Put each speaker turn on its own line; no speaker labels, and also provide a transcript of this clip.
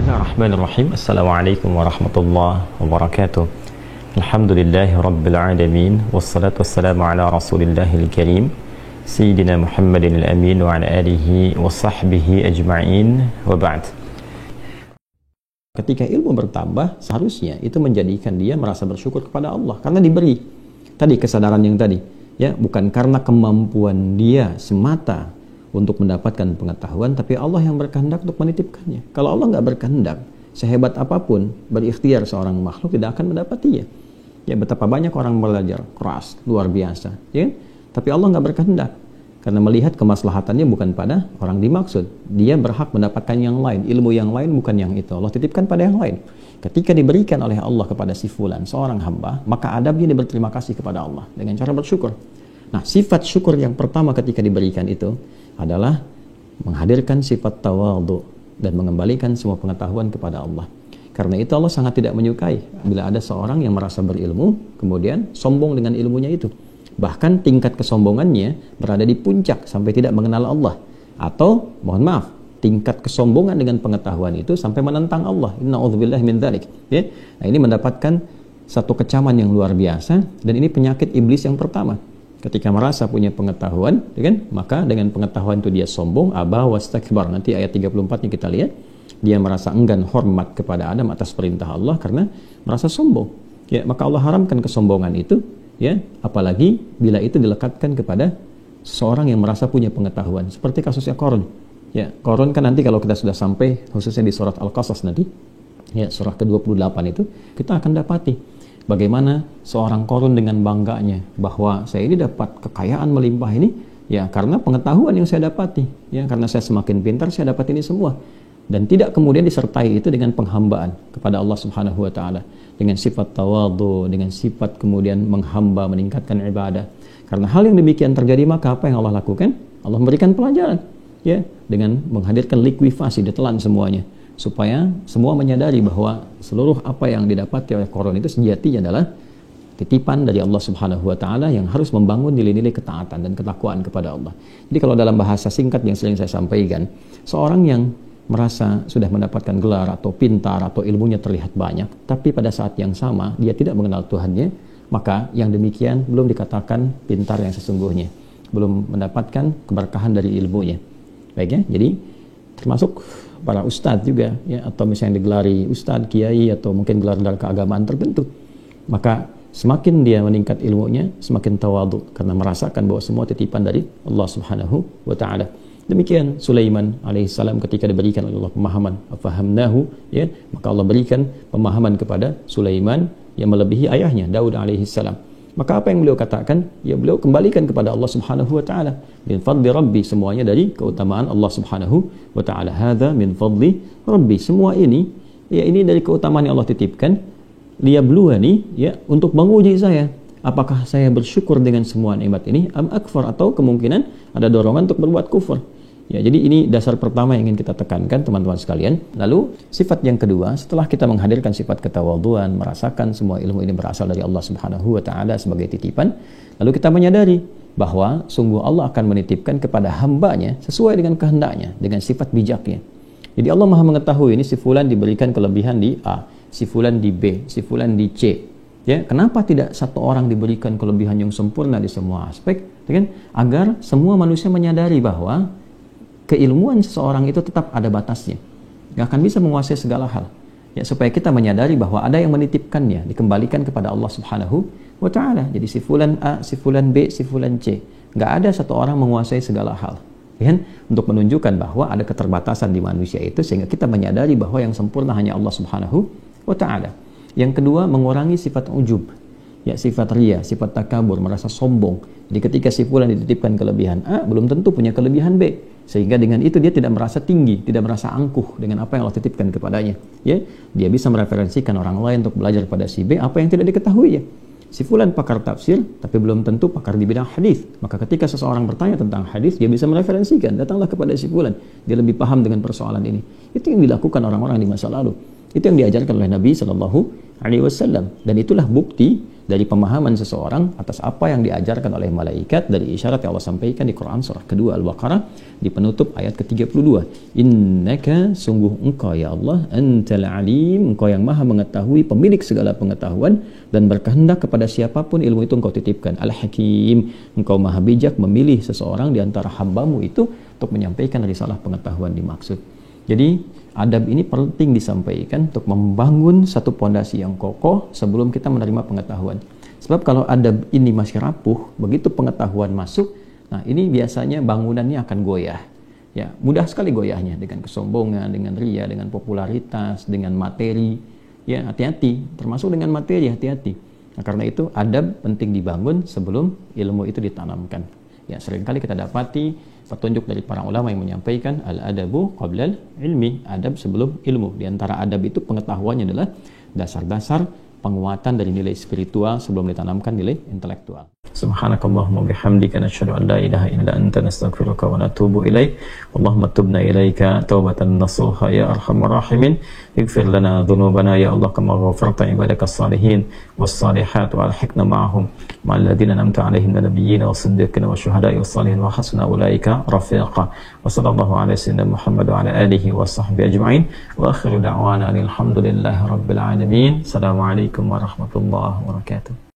Bismillahirrahmanirrahim. Assalamualaikum warahmatullahi wabarakatuh. Alhamdulillahi rabbil alamin. Wassalatu wassalamu ala rasulillahil karim Sayyidina Muhammadin al-amin wa ala alihi wa sahbihi ajma'in wa ba'd. Ketika ilmu bertambah, seharusnya itu menjadikan dia merasa bersyukur kepada Allah karena diberi tadi kesadaran yang tadi, ya, bukan karena kemampuan dia semata untuk mendapatkan pengetahuan, tapi Allah yang berkehendak untuk menitipkannya. Kalau Allah nggak berkehendak, sehebat apapun berikhtiar seorang makhluk tidak akan mendapatinya. Ya, betapa banyak orang belajar keras, luar biasa, ya, tapi Allah nggak berkehendak karena melihat kemaslahatannya bukan pada orang dimaksud. Dia berhak mendapatkan yang lain, ilmu yang lain bukan yang itu. Allah titipkan pada yang lain. Ketika diberikan oleh Allah kepada si fulan, seorang hamba, maka adabnya dia berterima kasih kepada Allah dengan cara bersyukur. Nah, sifat syukur yang pertama ketika diberikan itu adalah menghadirkan sifat tawadhu dan mengembalikan semua pengetahuan kepada Allah. Karena itu Allah sangat tidak menyukai bila ada seorang yang merasa berilmu kemudian sombong dengan ilmunya itu. Bahkan tingkat kesombongannya berada di puncak sampai tidak mengenal Allah. Atau mohon maaf, tingkat kesombongan dengan pengetahuan itu sampai menentang Allah. Inna'udzubillahi min dzalik. Ya. Nah, ini mendapatkan satu kecaman yang luar biasa dan ini penyakit iblis yang pertama. Ketika merasa punya pengetahuan, kan? Maka dengan pengetahuan itu dia sombong, aba wastakbar. Nanti ayat 34-nya kita lihat, dia merasa enggan hormat kepada Adam atas perintah Allah karena merasa sombong. Ya, maka Allah haramkan kesombongan itu, ya, apalagi bila itu dilekatkan kepada seorang yang merasa punya pengetahuan. Seperti kasusnya Qarun. Ya, Qarun kan nanti kalau kita sudah sampai khususnya di surat Al-Qasas nanti, ya, surah ke-28 itu, kita akan dapati bagaimana seorang Qarun dengan bangganya bahwa saya ini dapat kekayaan melimpah ini ya karena pengetahuan yang saya dapati, ya, karena saya semakin pintar saya dapat ini semua, dan tidak kemudian disertai itu dengan penghambaan kepada Allah Subhanahu wa taala, dengan sifat tawadhu, dengan sifat kemudian menghamba, meningkatkan ibadah. Karena hal yang demikian terjadi, maka apa yang Allah lakukan? Allah memberikan pelajaran, ya, dengan menghadirkan likuifasi, ditelan semuanya, supaya semua menyadari bahwa seluruh apa yang didapati oleh Qarun itu sejatinya adalah titipan dari Allah Subhanahu wa taala yang harus membangun nilai-nilai ketaatan dan ketakwaan kepada Allah. Jadi kalau dalam bahasa singkat yang sering saya sampaikan, seorang yang merasa sudah mendapatkan gelar atau pintar atau ilmunya terlihat banyak, tapi pada saat yang sama dia tidak mengenal Tuhannya, maka yang demikian belum dikatakan pintar yang sesungguhnya, belum mendapatkan keberkahan dari ilmunya. Baik, ya, jadi termasuk para ustadz juga, ya, atau misalnya digelari ustadz, kiai, atau mungkin gelar-gelar keagamaan tertentu, maka semakin dia meningkat ilmunya, semakin tawadhu karena merasakan bahwa semua titipan dari Allah Subhanahu wa taala. Demikian Sulaiman alaihissalam ketika diberikan oleh Allah pemahaman, afahamnahu, ya, maka Allah berikan pemahaman kepada Sulaiman yang melebihi ayahnya Daud alaihissalam. Maka apa yang beliau katakan? Ya, beliau kembalikan kepada Allah Subhanahu wa taala. Min fadli rabbi, semuanya dari keutamaan Allah Subhanahu wa taala. Hadza min fadli rabbi. Semua ini, ya, ini dari keutamaan yang Allah titipkan. Liyabluwani, ya, untuk menguji saya. Apakah saya bersyukur dengan semua nikmat ini? Am akfar, atau kemungkinan ada dorongan untuk berbuat kufur. Ya, jadi ini dasar pertama yang ingin kita tekankan, teman-teman sekalian. Lalu sifat yang kedua, setelah kita menghadirkan sifat ketawadhuan, merasakan semua ilmu ini berasal dari Allah Subhanahu wa taala sebagai titipan, lalu kita menyadari bahwa sungguh Allah akan menitipkan kepada hambanya sesuai dengan kehendaknya, dengan sifat bijaknya. Jadi Allah Maha mengetahui ini si fulan diberikan kelebihan di A, si fulan di B, si fulan di C. Ya, kenapa tidak satu orang diberikan kelebihan yang sempurna di semua aspek, kan? Agar semua manusia menyadari bahwa keilmuan seseorang itu tetap ada batasnya, nggak akan bisa menguasai segala hal, ya, supaya kita menyadari bahwa ada yang menitipkannya, dikembalikan kepada Allah Subhanahu wa taala. Jadi si fulan A, si fulan B, si fulan C, nggak ada satu orang menguasai segala hal, ya, untuk menunjukkan bahwa ada keterbatasan di manusia itu, sehingga kita menyadari bahwa yang sempurna hanya Allah Subhanahu wa taala. Yang kedua, mengurangi sifat ujub, ya, sifat ria, sifat takabur, merasa sombong. Jadi ketika si fulan dititipkan kelebihan A, belum tentu punya kelebihan B, sehingga dengan itu dia tidak merasa tinggi, tidak merasa angkuh dengan apa yang Allah titipkan kepadanya, ya. Dia bisa mereferensikan orang lain untuk belajar pada si B apa yang tidak diketahui, ya. Si fulan pakar tafsir tapi belum tentu pakar di bidang hadis, maka ketika seseorang bertanya tentang hadis, dia bisa mereferensikan, datanglah kepada si fulan, dia lebih paham dengan persoalan ini. Itu yang dilakukan orang-orang di masa lalu, itu yang diajarkan oleh Nabi Shallallahu alaihi wasallam. Dan itulah bukti dari pemahaman seseorang atas apa yang diajarkan oleh malaikat dari isyarat yang Allah sampaikan di Quran surah kedua Al-Baqarah di penutup ayat ke-32. Innaka, sungguh engkau ya Allah, antal alim, engkau yang maha mengetahui, pemilik segala pengetahuan, dan berkehendak kepada siapapun ilmu itu engkau titipkan. Al-Hakim, engkau maha bijak memilih seseorang di antara hambamu itu untuk menyampaikan risalah pengetahuan dimaksud. Jadi adab ini penting disampaikan untuk membangun satu pondasi yang kokoh sebelum kita menerima pengetahuan. Sebab kalau adab ini masih rapuh, begitu pengetahuan masuk, nah ini biasanya bangunannya akan goyah. Ya, mudah sekali goyahnya dengan kesombongan, dengan ria, dengan popularitas, dengan materi. Ya, hati-hati, termasuk dengan materi, hati-hati. Nah, karena itu adab penting dibangun sebelum ilmu itu ditanamkan. Ya, seringkali kita dapati petunjuk dari para ulama yang menyampaikan al-adabu qablal ilmi, adab sebelum ilmu. Di antara adab itu pengetahuannya adalah dasar-dasar penguatan dari nilai spiritual sebelum ditanamkan nilai intelektual. Subhanakallahumma bihamdika nasyhadu an la ilaha illa anta nastaghfiruka wa natubu ilaik. Allahumma tubna ilaika taubatan nasuha ya arhamar rahimin. Ighfir lana dhunubana ya Allah kama ghafarta ibadakas salihin was salihat wa alhiqna ma'ahum ma'al ladzina an'amta 'alaihim minal nabiyyin was siddiqin was syuhada'i was salihin wa hasuna ulaika rafiqa. Wa sallallahu ala sayyidina Muhammad wa ala alihi wa sahbihi ajma'in. Wa akhiru da'wana alhamdulillahi rabbil alamin. Assalamualaikum warahmatullahi wabarakatuh.